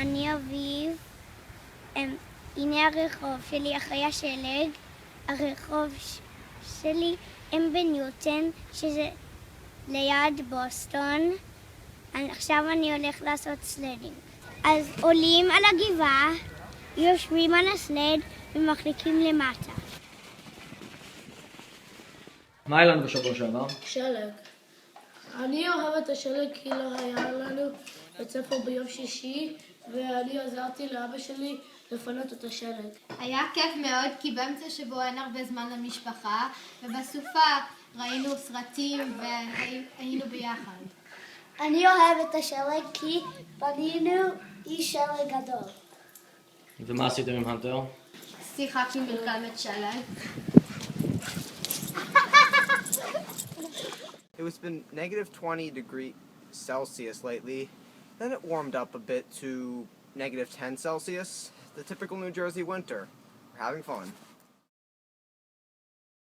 אני אביב, הנה הרחוב שלי אחרי השלג, הרחוב שלי הם בניוטון, שזה ליד בוסטון. עכשיו אני הולך לעשות סלדינג. אז עולים על הגבעה, יושבים על הסלד ומחליקים למטה. מה היה לנו בשבוע שעבר? שלג. אני אוהב את השלג כי לא היה לנו בית ספר ביום שישי, ואני עזרתי לאבא שלי לפנות את השלג. היה כיף מאוד כי באמצע שבוע אין הרבה זמן למשפחה, ובסופה ראינו סרטים והיינו ביחד. אני אוהב את השלג כי בנינו איש שלג גדול. ומה עשיתם עם הנטר? שיחקנו מלחמת שלג. It's been negative 20 degrees Celsius lately. Then it warmed up a bit to negative 10 Celsius. The typical New Jersey winter. We're having fun.